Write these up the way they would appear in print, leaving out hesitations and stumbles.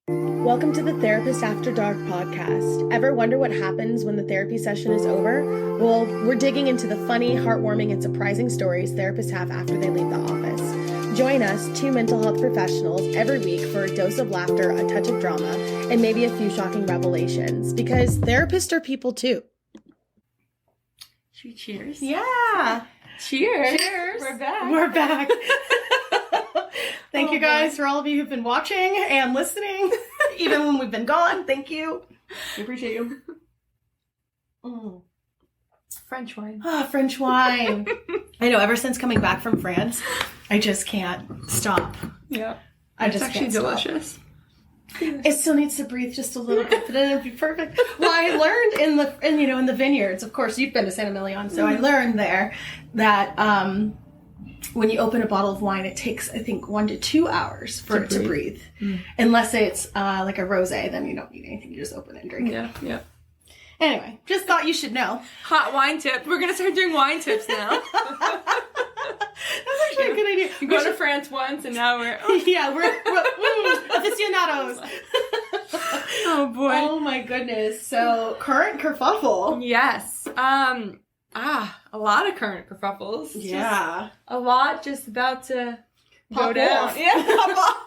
Welcome to the Therapist After Dark podcast. Ever wonder what happens when the therapy session is over? Well, we're digging into the funny, heartwarming, and surprising stories therapists have after they leave the office. Join us, two mental health professionals, every week for a dose of laughter, a touch of drama, and maybe a few shocking revelations. Because therapists are people too. Should we cheers? Yeah. Cheers. Cheers. We're back. We're back. Thank you guys for all of you who've been watching and listening, even when we've been gone. Thank you. We appreciate you. French wine. French wine. I know, ever since coming back from France, I just can't stop. Yeah. It's actually delicious. It still needs to breathe just a little bit, but then it'd be perfect. Well, I learned in the vineyards, of course, you've been to Saint Emilion, so I learned there that when you open a bottle of wine, it takes, I think, 1 to 2 hours for it to breathe. Unless it's like a rosé, then you don't need anything. You just open it and drink it. Yeah. Anyway, just thought you should know. Hot wine tip. We're going to start doing wine tips now. That's actually a good idea. You go to France once, and now we're... we're aficionados. Oh, boy. Oh, my goodness. So, current kerfuffle. Yes. A lot of current kerfuffles. Yeah. A lot just about to Pop go down. off. Yeah. Pop off.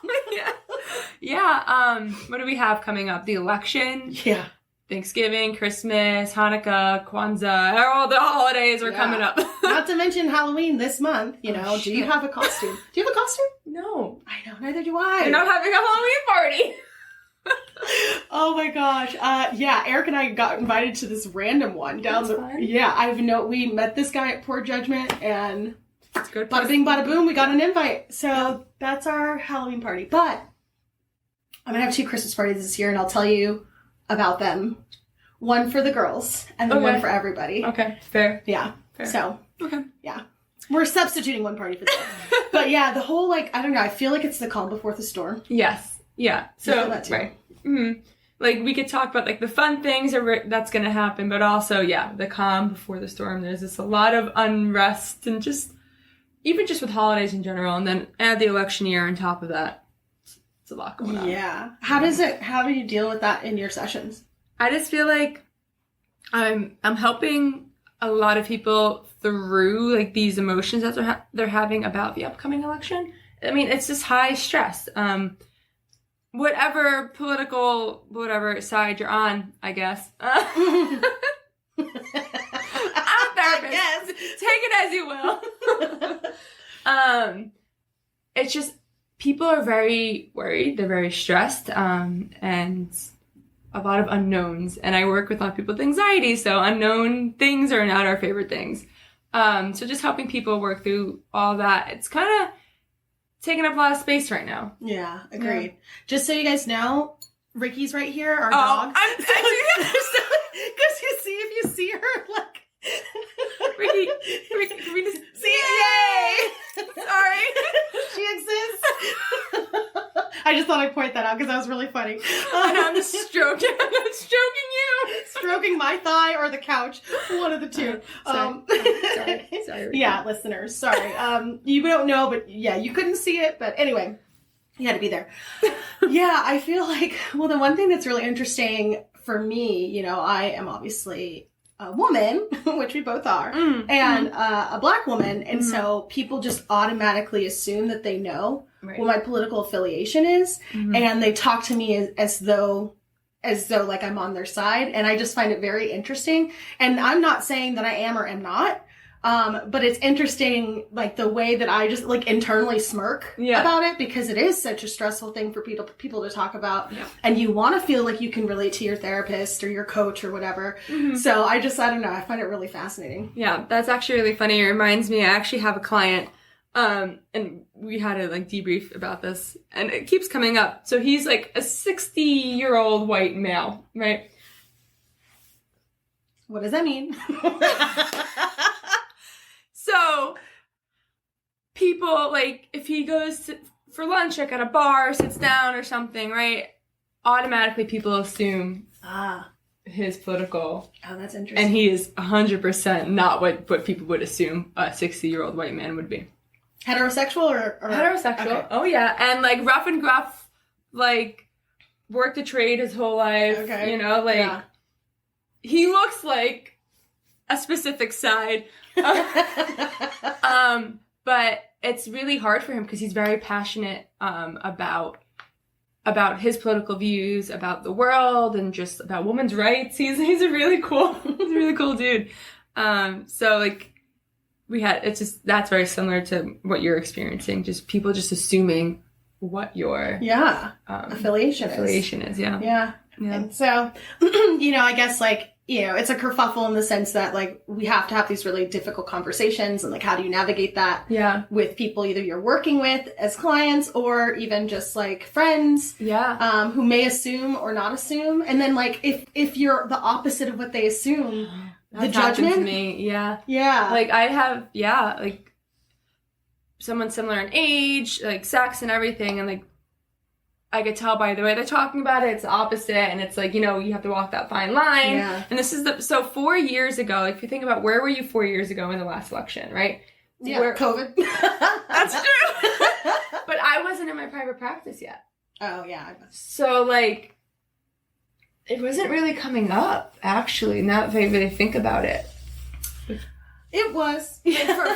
Yeah. What do we have coming up? The election. Yeah. Thanksgiving, Christmas, Hanukkah, Kwanzaa, all the holidays are coming up. Not to mention Halloween this month, you know. Do you have a costume? Do you have a costume? No. I know, neither do I. You're not having a Halloween party. Oh my gosh. Eric and I got invited to this random one down That's fun. Yeah, we met this guy at Poor Judgment and It's good. bada bing, bada boom, we got an invite. So that's our Halloween party. But I'm going to have 2 Christmas parties this year and I'll tell you about them. One for the girls and then one for everybody. Okay, fair. Yeah. Fair. So, okay. Yeah. We're substituting one party for the other. But yeah, the whole, I don't know, I feel like it's the calm before the storm. Yes. Yeah. So, that too. Right. Mm-hmm. We could talk about, the fun things that's going to happen, but also, the calm before the storm. There's just a lot of unrest and even just with holidays in general, and then add the election year on top of that. It's a lot going on. Yeah. How do you deal with that in your sessions? I just feel like I'm helping a lot of people through these emotions that they're having about the upcoming election. I mean, it's just high stress. Whatever political side you're on, I guess. I'm a therapist. Yes. Take it as you will. It's just people are very worried. They're very stressed, and a lot of unknowns. And I work with a lot of people with anxiety, so unknown things are not our favorite things. So just helping people work through all that. It's kind of taking up a lot of space right now. Yeah, agreed. Yeah. Just so you guys know, Ricky's right here, our I'm dog. Because if you see her, Ricky, can we just see it? Yay! Sorry. She exists. I just thought I'd point that out because that was really funny. And I'm just stroking you. Stroking my thigh or the couch. One of the two. Sorry. Yeah, listeners. Sorry. You don't know, but you couldn't see it. But anyway, you had to be there. Yeah, I feel like, the one thing that's really interesting for me, I am obviously a woman, which we both are, and a Black woman. And so people just automatically assume that they know what my political affiliation is. And they talk to me as though I'm on their side. And I just find it very interesting. And I'm not saying that I am or am not. But it's interesting, the way that I just internally smirk about it, because it is such a stressful thing for people to talk about. Yeah. And you want to feel like you can relate to your therapist or your coach or whatever. So I don't know. I find it really fascinating. Yeah, that's actually really funny. It reminds me, I actually have a client, and we had a debrief about this, and it keeps coming up. So he's a 60-year-old white male, right? What does that mean? So, people, if he goes for lunch, at a bar, sits down or something, right? Automatically people assume his political. Oh, that's interesting. And he is 100% not what people would assume a 60-year-old white man would be. Heterosexual or? Heterosexual. Okay. Oh, yeah. And, rough and gruff, worked a trade his whole life. Okay. You know, like, Yeah. he looks like a specific side. But it's really hard for him because he's very passionate about his political views, about the world, and just about women's rights. He's a really cool dude. So like that's very similar to what you're experiencing. Just people just assuming what your affiliation is. Yeah. And so, you know, I guess like, you know, it's a kerfuffle in the sense that like we have to have these really difficult conversations, and like how do you navigate that with people either you're working with as clients or even just like friends who may assume or not assume. And then like if you're the opposite of what they assume, the judgment to me. Yeah. Like I have like someone similar in age, like sex and everything, and like I could tell by the way they're talking about it, it's the opposite, and it's like, you know, you have to walk that fine line. Yeah. And this is so 4 years ago, like if you think about where were you 4 years ago in the last election, right? Yeah, COVID. That's true. But I wasn't in my private practice yet. Oh, yeah. So, like, it wasn't really coming up, actually, now that I really think about it. It was.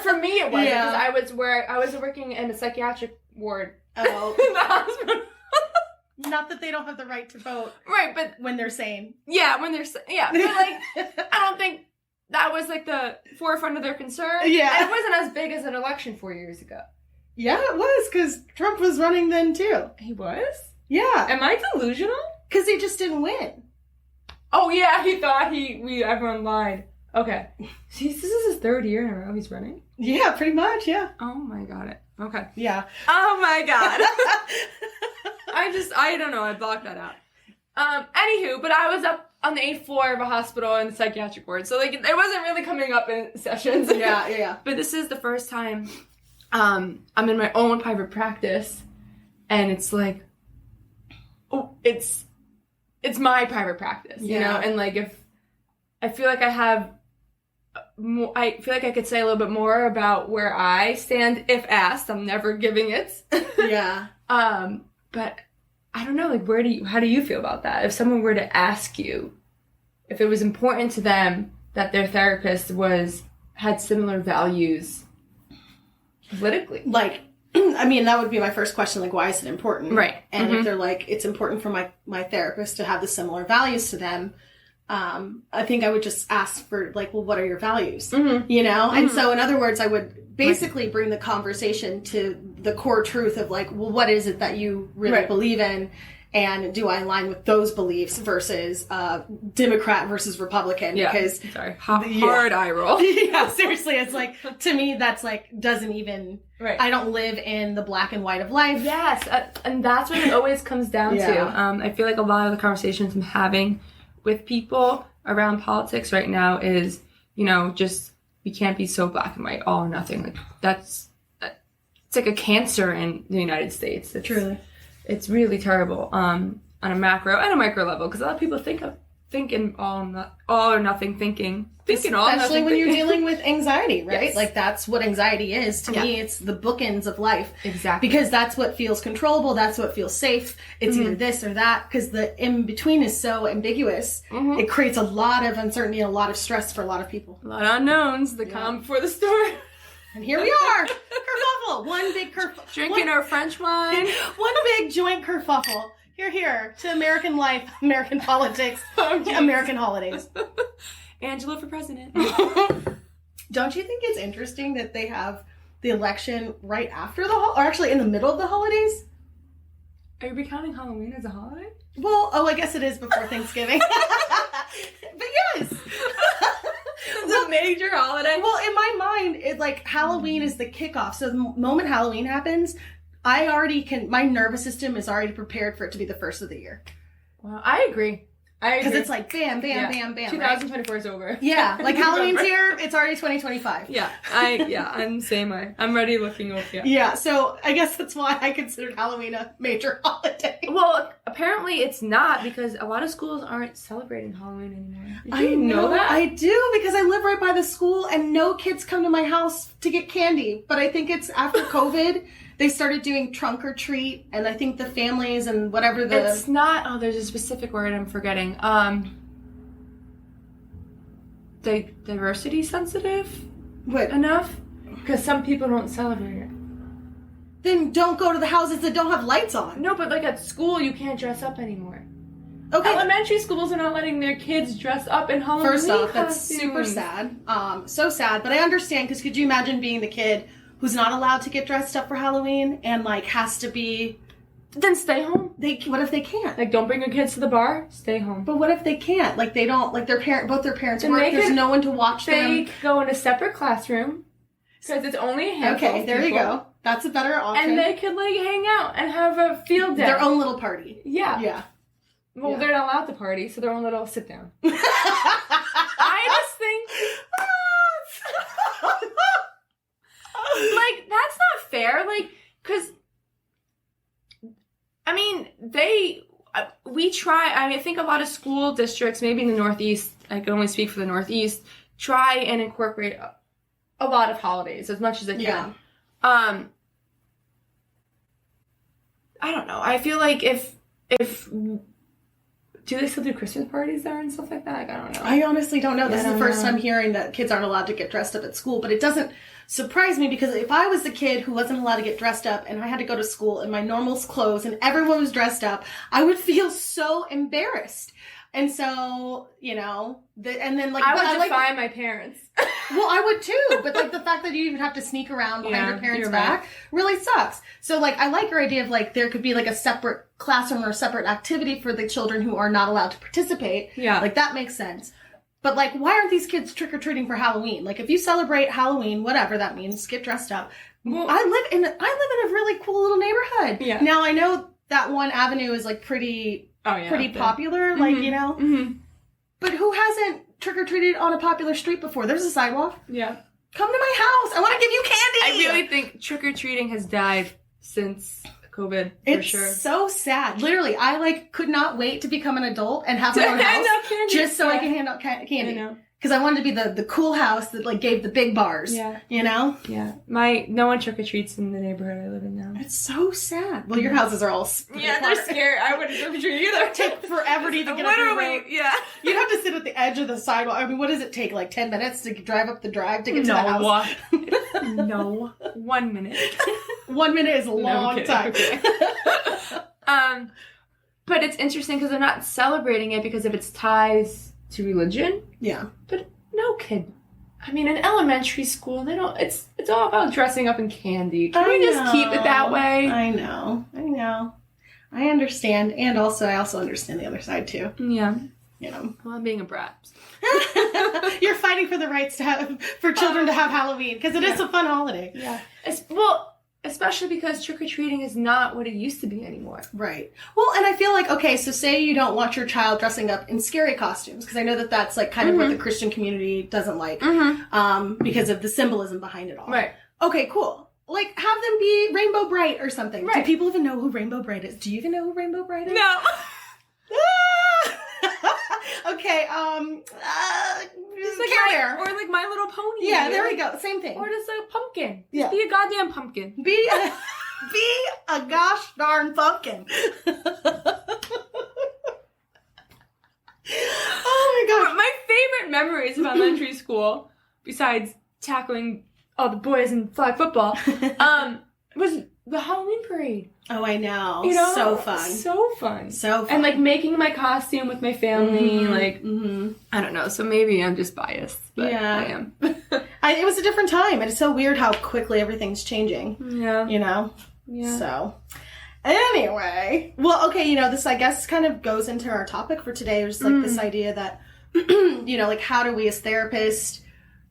For me, it was. Yeah. Because I was working in a psychiatric ward in the hospital. Not that they don't have the right to vote. Right, but... when they're sane. Yeah, when they're sane. Yeah, but, like, I don't think that was, like, the forefront of their concern. Yeah. And it wasn't as big as an election 4 years ago. Yeah, it was, because Trump was running then, too. He was? Yeah. Am I delusional? Because he just didn't win. Oh, yeah, he thought everyone lied. Okay. This is his third year in a row he's running? Yeah, pretty much, yeah. Oh, my God. Okay. Yeah. Oh, my God. I don't know, I blocked that out. Anywho, but I was up on the 8th floor of a hospital in the psychiatric ward, so, like, it wasn't really coming up in sessions. Yeah. But this is the first time I'm in my own private practice, and it's like, it's my private practice, you know? And, like, if I feel like I have more, I feel like I could say a little bit more about where I stand if asked. I'm never giving it. Yeah. But I don't know, like, how do you feel about that? If someone were to ask you if it was important to them that their therapist had similar values politically. Like, I mean, that would be my first question, like, why is it important? Right. And if they're like, it's important for my therapist to have the similar values to them, I think I would just ask for, like, well, what are your values? Mm-hmm. You know? Mm-hmm. And so, in other words, I would basically bring the conversation to the core truth of, like, well, what is it that you really believe in? And do I align with those beliefs versus Democrat versus Republican? Yeah. Because hard eye roll. Yeah, seriously, it's like, to me, that's like doesn't even. Right. I don't live in the black and white of life. Yes, and that's what it always comes down to. I feel like a lot of the conversations I'm having with people around politics right now is, you know, just we can't be so black and white, all or nothing. Like it's like a cancer in the United States. Truly. It's really terrible on a macro and a micro level because a lot of people think in all or nothing thinking. Especially when you're dealing with anxiety, right? Yes. Like that's what anxiety is. To me, it's the bookends of life. Exactly. Because that's what feels controllable. That's what feels safe. It's either this or that. Because the in-between is so ambiguous. Mm-hmm. It creates a lot of uncertainty and a lot of stress for a lot of people. A lot of unknowns. The calm before the storm. And here we are. Kerfuffle. One big kerfuffle. Drinking our French wine. One big joint kerfuffle. Here to American life, American politics, American holidays. Angela for president. Don't you think it's interesting that they have the election right after or actually in the middle of the holidays? Are you recounting Halloween as a holiday? Well, I guess it is before Thanksgiving. But yes. It's a major holiday. Well, in my mind, it's like Halloween is the kickoff. So the moment Halloween happens, my nervous system is already prepared for it to be the first of the year. Well, I agree. Because it's like bam, bam, bam, bam. 2024 is over. Yeah, like Halloween's here. It's already 2025. Yeah, I'm the same way. I'm ready looking over. Yeah, so I guess that's why I considered Halloween a major holiday. Well, apparently it's not because a lot of schools aren't celebrating Halloween anymore. Did you know that? I do because I live right by the school and no kids come to my house to get candy. But I think it's after COVID. they started doing trunk or treat, and I think the families and whatever the... It's not... Oh, there's a specific word I'm forgetting. Diversity sensitive What? enough? Because some people don't celebrate it. Then don't go to the houses that don't have lights on. No, but like at school, you can't dress up anymore. Okay. Elementary schools are not letting their kids dress up in Halloween First off, that's costumes. super sad. So sad. But I understand, because could you imagine being the kid who's not allowed to get dressed up for Halloween and, like, has to be... Then stay home. What if they can't? Like, don't bring your kids to the bar. Stay home. But what if they can't? Like, they don't... Like, both their parents Then work. they There's could- no one to watch They them. go in a separate classroom. Because it's only a handful Okay, of there you people. go. That's a better option. And they could, like, hang out and have a field day. Their own little party. Yeah. Yeah. Well, Yeah. they're not allowed to party, so their own little sit down. I just think, like, that's not fair. Like, because, I mean, we try, I think a lot of school districts, maybe in the Northeast, I can only speak for the Northeast, try and incorporate a lot of holidays as much as they can. Yeah. I don't know. I feel like if do they still do Christmas parties there and stuff like that? Like, I don't know. I honestly don't know. This is the first know. time hearing that kids aren't allowed to get dressed up at school, but it doesn't surprise me, because if I was the kid who wasn't allowed to get dressed up and I had to go to school in my normal clothes and everyone was dressed up, I would feel so embarrassed. And so, you know, and then like... I would defy my parents. Well, I would too, but like the fact that you even have to sneak around behind your parents' back right. really sucks. So like, I like your idea of like, there could be like a separate classroom or a separate activity for the children who are not allowed to participate. Yeah. Like that makes sense. But like, why aren't these kids trick-or-treating for Halloween? Like if you celebrate Halloween, whatever that means, get dressed up. Well, I live in a really cool little neighborhood. Yeah. Now I know that one avenue is like pretty popular, like, you know, but who hasn't trick-or-treated on a popular street before? There's a sidewalk. Yeah. Come to my house. I want to give you candy. I really think trick-or-treating has died since COVID, for It's sure. so sad. Literally, I like could not wait to become an adult and have my own hand house out candy. just so I Yeah. can hand out candy. I know. Because I wanted to be the cool house that like gave the big bars. Yeah. You know? Yeah. No one trick-or-treats in the neighborhood I live in now. It's so sad. Well, your houses are all split apart. scared. I wouldn't trick-or-treat either. It'd take forever to even get up your road. yeah. You'd have to sit at the edge of the sidewalk. I mean, what does it take? Like 10 minutes to drive up the drive to get to the house? No. 1 minute. 1 minute is a long kidding. time. Okay. But it's interesting because they're not celebrating it because of its ties to religion. Yeah. But no kid. I mean, in elementary school, they don't. It's all about dressing up in candy. Can we just keep it that way? I know. I understand, and also I also understand the other side too. Yeah. You know. Well, I'm being a brat. You're fighting for the rights for children to have Halloween because it is a fun holiday. Yeah. Especially because trick-or-treating is not what it used to be anymore. Right. Well, and I feel like, okay, so say you don't want your child dressing up in scary costumes, because I know that that's like kind of what the Christian community doesn't like, because of the symbolism behind it all. Right. Okay, Cool. Like, have them be Rainbow Bright or something. Right. Do people even know who Rainbow Bright is? Do you even know who Rainbow Bright is? No. Okay, Just like Care Bear. or like My Little Pony. Yeah, there we go. Same thing. Or just a pumpkin. Yeah. Just be a goddamn pumpkin. Be a gosh darn pumpkin. Oh my gosh. My favorite memories of elementary school, besides tackling all the boys in flag football, was the Halloween parade. Oh, I know. You know? So fun. So fun. So fun. And like making my costume with my family, like mm-hmm. I don't know. So maybe I'm just biased, but Yeah. I am. It was a different time, and it's so weird how quickly everything's changing. Yeah. You know? Yeah. So, anyway. Well, okay, you know, this, I guess, kind of goes into our topic for today. There's, like, this idea that, you know, like, how do we as therapists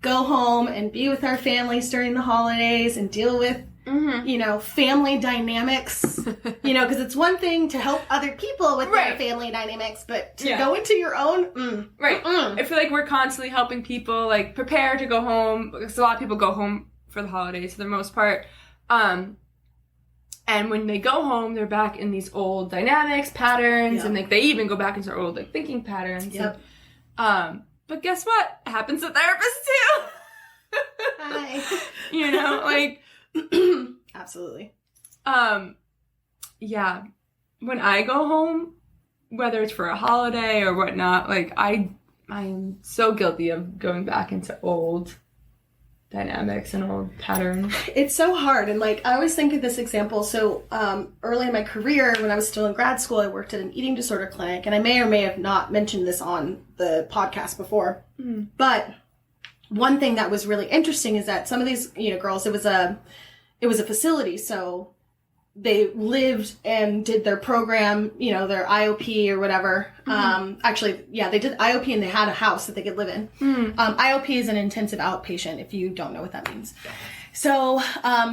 go home and be with our families during the holidays and deal with, you know, family dynamics, you know, because it's one thing to help other people with their family dynamics, but to go into your own, I feel like we're constantly helping people, like, prepare to go home, because a lot of people go home for the holidays for the most part, and when they go home, they're back in these old dynamics, patterns, and, like, they even go back into their old, like, thinking patterns. Yep. And, but guess what? It happens to therapists, too! Hi. You know, like... Absolutely. Yeah. When I go home, whether it's for a holiday or whatnot, like I am so guilty of going back into old dynamics and old patterns. It's so hard. And like, I always think of this example. So early in my career, when I was still in grad school, I worked at an eating disorder clinic. And I may or may have not mentioned this on the podcast before. But one thing that was really interesting is that some of these, girls, it was a facility. So they lived and did their program, their IOP or whatever. Actually, yeah, they did IOP and they had a house that they could live in. IOP is an intensive outpatient, if you don't know what that means. So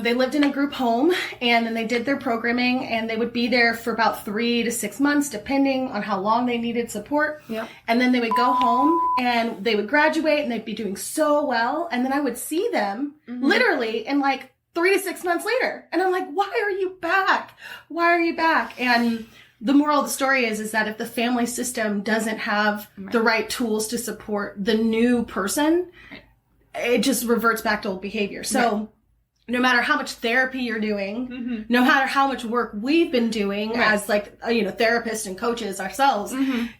they lived in a group home, and then they did their programming, and they would be there for about 3 to 6 months, depending on how long they needed support. Yep. And then they would go home, and they would graduate, and they'd be doing so well. And then I would see them literally in like 3 to 6 months later. And I'm like, why are you back? Why are you back? And the moral of the story is that if the family system doesn't have the right tools to support the new person, it just reverts back to old behavior. So no matter how much therapy you're doing, no matter how much work we've been doing as like, therapists and coaches ourselves,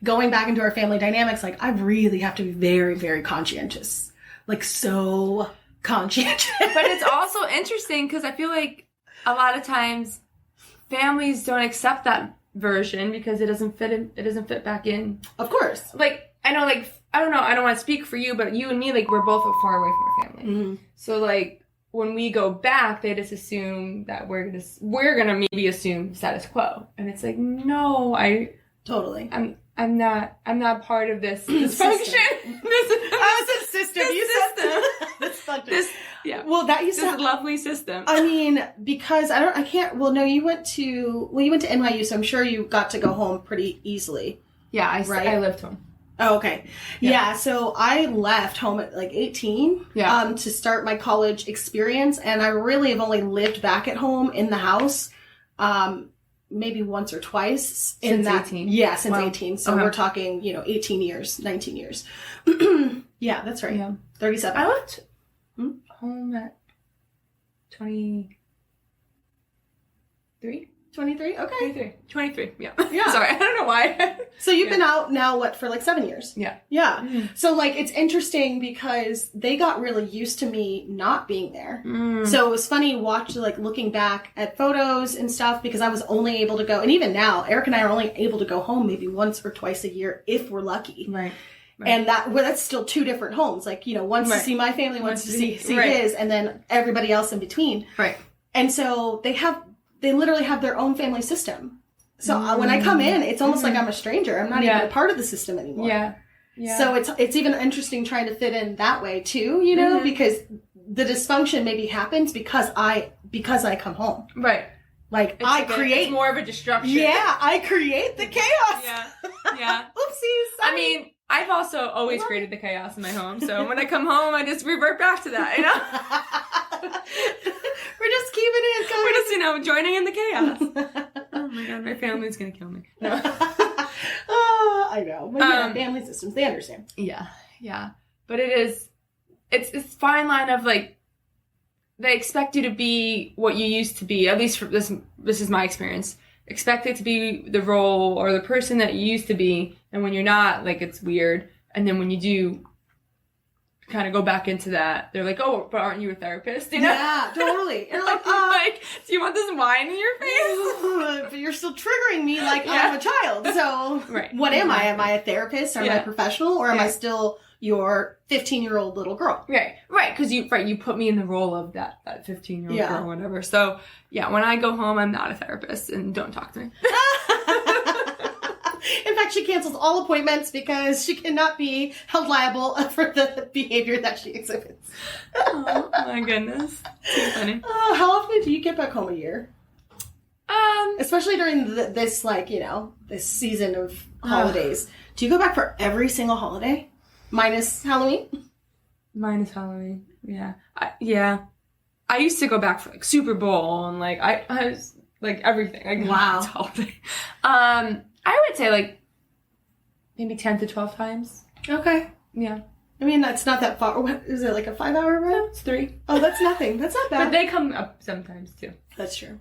going back into our family dynamics, like I really have to be very, very conscientious. Like so conscientious. But it's also interesting because I feel like a lot of times families don't accept that version because it doesn't fit back in. Of course. Like, I know, like, I don't know, I don't want to speak for you, but you and me, like, we're both far away from our family. So, like, when we go back, they just assume that we're gonna maybe assume status quo. And it's like, no, Totally. I'm not part of this dysfunction. It's a system. That's fucking. Yeah. Well, this lovely system. I mean, because you went to NYU, so I'm sure you got to go home pretty easily. Yeah, I lived home. Oh, okay. Yeah, so I left home at like 18 to start my college experience, and I really have only lived back at home in the house maybe once or twice. Since 18? Yeah, since 18. So we're talking, 18 years, 19 years. Yeah, that's right. Yeah. 37. I left home at 23? 23? Okay. 23, yeah. Yeah. Sorry, I don't know why. So you've been out now, for like 7 years? Yeah. Yeah. So like, it's interesting because they got really used to me not being there. So it was funny looking back at photos and stuff because I was only able to go, and even now, Eric and I are only able to go home maybe once or twice a year if we're lucky. Right. And that's still 2 different homes. Like, once to see my family, once to see his, and then everybody else in between. Right. And so they literally have their own family system. So when I come in, it's almost like I'm a stranger. I'm not even a part of the system anymore. Yeah. Yeah. So it's even interesting trying to fit in that way too, because the dysfunction maybe happens because I come home. Right. Like it's more of a disruption. Yeah, I create the chaos. Yeah. Yeah. Oopsies. Sorry. I mean, I've also always created the chaos in my home. So when I come home, I just revert back to that, We're just keeping it going. We're just, joining in the chaos. Oh my God, my family's going to kill me. No. I know. But family systems, they understand. Yeah. Yeah. But it's fine line of like, they expect you to be what you used to be, at least for this is my experience. Expect it to be the role or the person that you used to be. And when you're not, like, it's weird. And then when you do kind of go back into that, they're like, oh, but aren't you a therapist? Yeah, totally. And like, like, do you want this wine in your face? But you're still triggering me like I'm a child. So what am I? Am I a therapist? Am I a professional? Or am I still your 15-year-old little girl? Right. Because you put me in the role of that 15-year-old girl or whatever. So, yeah, when I go home, I'm not a therapist and don't talk to me. In fact, she cancels all appointments because she cannot be held liable for the behavior that she exhibits. Oh, my goodness. Too funny. How often do you get back home a year? Especially during this season of holidays. Do you go back for every single holiday? Minus Halloween? Minus Halloween, yeah. I used to go back for, like, Super Bowl and, like, I was, like, everything. Wow. Holiday. I would say, like, maybe 10 to 12 times. Okay. Yeah. I mean, that's not that far. What, is it like a 5-hour ride? It's 3. Oh, that's nothing. That's not bad. But they come up sometimes, too. That's true.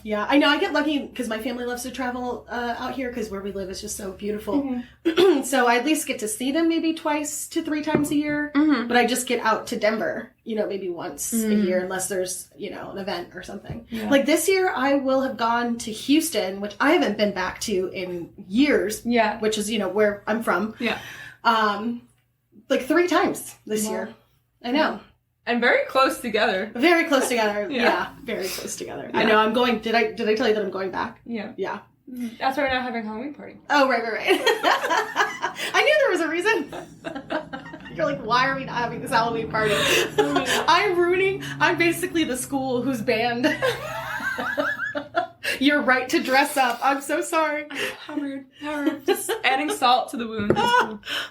Yeah, I know. I get lucky because my family loves to travel out here because where we live is just so beautiful. Mm-hmm. So I at least get to see them maybe 2 to 3 times a year. Mm-hmm. But I just get out to Denver, maybe once a year unless there's, an event or something. Yeah. Like this year, I will have gone to Houston, which I haven't been back to in years. Yeah. Which is, where I'm from. Yeah. Like 3 times this year. I know. And very close together. Very close together. Yeah, very close together. Yeah. I know. I'm going. Did I tell you that I'm going back? Yeah. Yeah. That's why we're not having a Halloween party. Oh, right. I knew there was a reason. You're like, why are we not having this Halloween party? I'm basically the school who's banned. You're right to dress up. I'm so sorry. How rude. Just adding salt to the wound.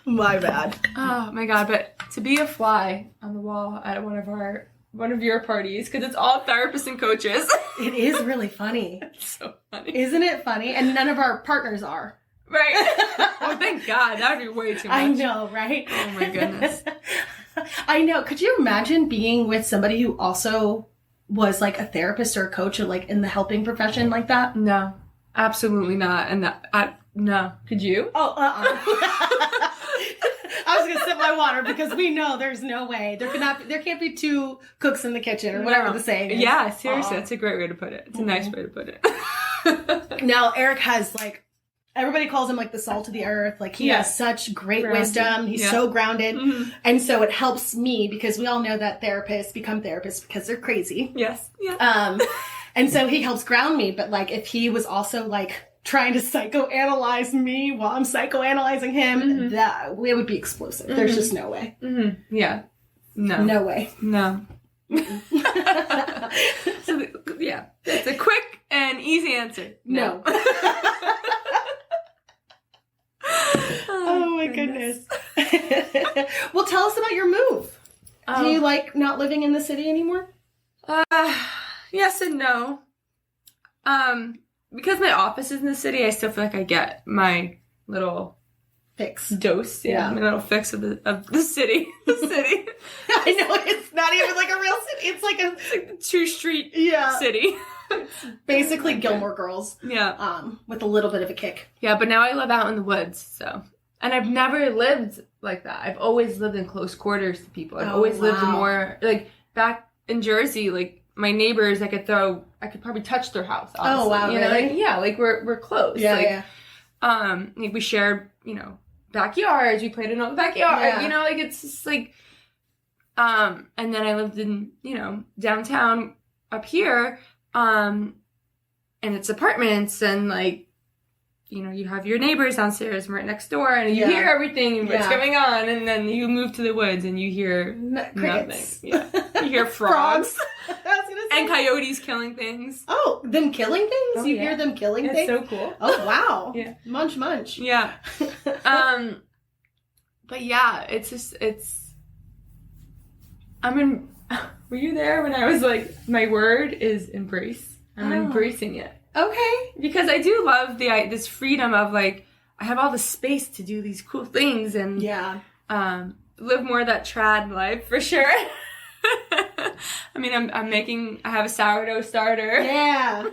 My bad. Oh my god, but to be a fly on the wall at one of your parties, because it's all therapists and coaches. It is really funny. It's so funny. Isn't it funny? And none of our partners are. Right. Oh, thank God. That would be way too much. I know, right? Oh my goodness. I know. Could you imagine being with somebody who also was like a therapist or a coach or like in the helping profession like that? No, absolutely not. And no. Could you? Oh, I was going to sip my water because we know there's no way. There can't be 2 cooks in the kitchen or whatever the saying is. Yeah, seriously. That's a great way to put it. It's a nice way to put it. Now, Eric has like, everybody calls him like the salt of the earth. Like he has such great wisdom. He's so grounded. Mm-hmm. And so it helps me because we all know that therapists become therapists because they're crazy. Yes. Yeah. And so he helps ground me. But like if he was also like trying to psychoanalyze me while I'm psychoanalyzing him, it would be explosive. Mm-hmm. There's just no way. Mm-hmm. Yeah. No. No way. No. So it's a quick and easy answer. No. Oh my goodness. Well, tell us about your move. Do you like not living in the city anymore? Yes and no. Because my office is in the city, I still feel like I get my little fix dose. Yeah. My little fix of the city. The city. I know, it's not even like a real city. It's like a 2-street city. It's basically Gilmore Girls. Yeah. With a little bit of a kick. Yeah, but now I live out in the woods, so. And I've never lived like that. I've always lived in close quarters to people. I've always lived more, like, back in Jersey, like, my neighbors, I could probably touch their house, honestly. Oh, wow, really? Like, we're close. Yeah, like, we shared, backyards. We played in the backyard. Yeah. Like, it's just, like, and then I lived in, downtown up here, and it's apartments, and, like, you have your neighbors downstairs right next door, and you hear everything and what's going on, and then you move to the woods and you hear nothing. Yeah. You hear frogs. I was gonna say. And coyotes killing things. Oh, them killing things? Oh, you hear them killing things? It's so cool. Oh, wow. Yeah. Munch. Yeah. But yeah, were you there when I was like, my word is embrace. I'm embracing it. Okay. Because I do love this freedom of like, I have all the space to do these cool things and live more of that trad life for sure. I mean, I have a sourdough starter. Yeah.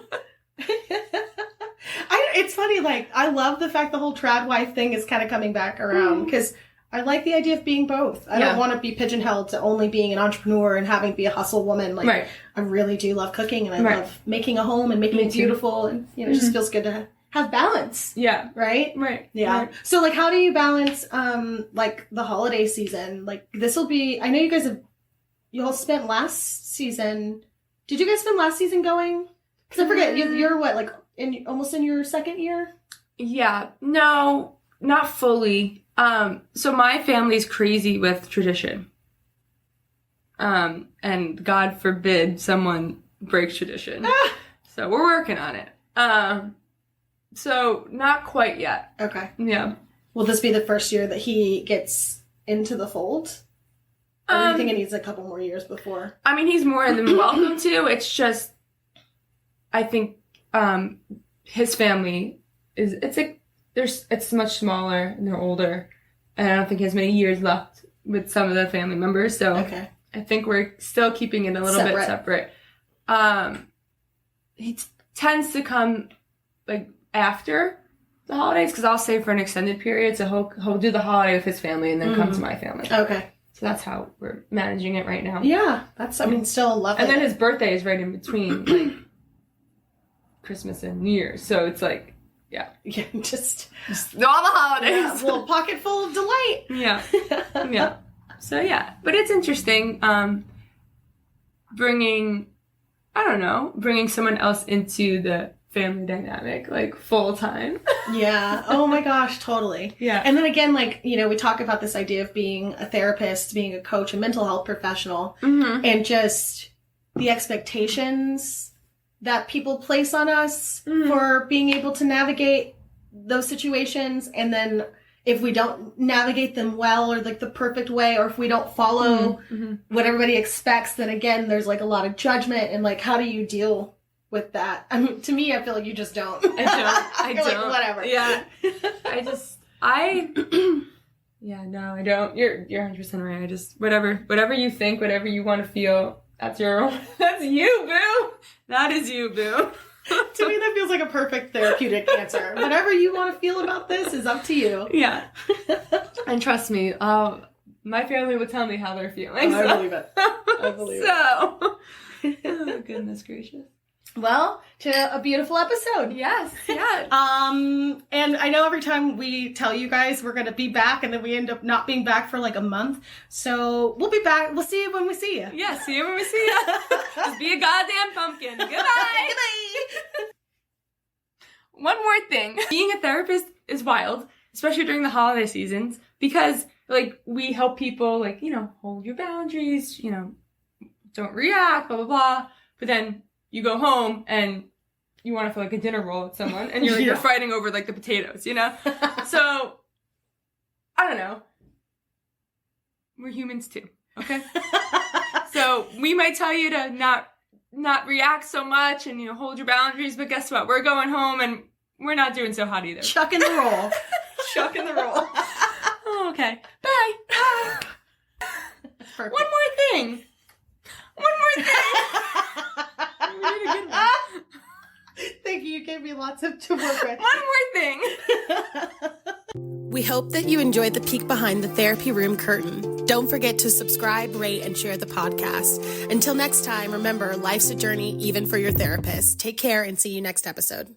It's funny, like, I love the fact the whole trad wife thing is kind of coming back around because I like the idea of being both. I don't want to be pigeonholed to only being an entrepreneur and having to be a hustle woman. Like, I really do love cooking and I love making a home and making it beautiful and, it just feels good to have balance. Yeah. Right? Right. Yeah. Right. So, like, how do you balance, like, the holiday season? Like, this will be, I know you all spent last season. Did you guys spend last season going? Because I forget, you're what, like, almost in your second year? Yeah. No, not fully. So my family's crazy with tradition. And God forbid someone breaks tradition. So we're working on it. So not quite yet. Okay. Yeah. Will this be the first year that he gets into the fold? Or do you think it needs a couple more years before? I mean, he's more than welcome to. It's just, I think, his family it's much smaller and they're older. And I don't think he has many years left with some of the family members. So I think we're still keeping it a little bit separate. tends to come like after the holidays, because I'll stay for an extended period, so he'll do the holiday with his family and then come to my family. Okay. So that's how we're managing it right now. Yeah, that's, I mean, still lovely. And then his birthday is right in between, like, Christmas and New Year's. So it's like, yeah. Yeah, just all the holidays. Yeah, a little pocket full of delight. Yeah. Yeah. So, yeah. But it's interesting bringing someone else into the family dynamic, like, full time. Yeah. Oh my gosh, totally. Yeah. And then again, like, you know, we talk about this idea of being a therapist, being a coach, a mental health professional, and just the expectations that people place on us for being able to navigate those situations. And then if we don't navigate them well, or like the perfect way, or if we don't follow what everybody expects, then again, there's like a lot of judgment, and like, how do you deal with that? I mean, to me, I feel like you just don't. I don't. Like, whatever. Yeah. Yeah, no, I don't. You're 100% right. I just, whatever you think, whatever you want to feel, that's you, boo. That is you, boo. To me, that feels like a perfect therapeutic answer. Whatever you want to feel about this is up to you. Yeah. And trust me, my family will tell me how they're feeling. Oh, I believe it. I believe it. Oh, goodness gracious. Well, to a beautiful episode. Yes, yeah. And I know every time we tell you guys we're going to be back, and then we end up not being back for like a month. So we'll be back. We'll see you when we see you. Yeah, see you when we see you. Just be a goddamn pumpkin. Goodbye. Goodbye. One more thing. Being a therapist is wild, especially during the holiday seasons, because like we help people, like, you know, hold your boundaries, you know, don't react, blah, blah, blah. But then you go home and you want to feel like a dinner roll with someone, and you're fighting over like the potatoes, you know? So, I don't know. We're humans too, okay? So we might tell you to not react so much and, you know, hold your boundaries, but guess what? We're going home and we're not doing so hot either. Chucking the roll. Chucking the roll. Oh, okay. Bye. Perfect. One more thing. Really good one. Thank you. You gave me lots to work with. One more thing. We hope that you enjoyed the peek behind the therapy room curtain. Don't forget to subscribe, rate, and share the podcast. Until next time, remember, life's a journey, even for your therapist. Take care and see you next episode.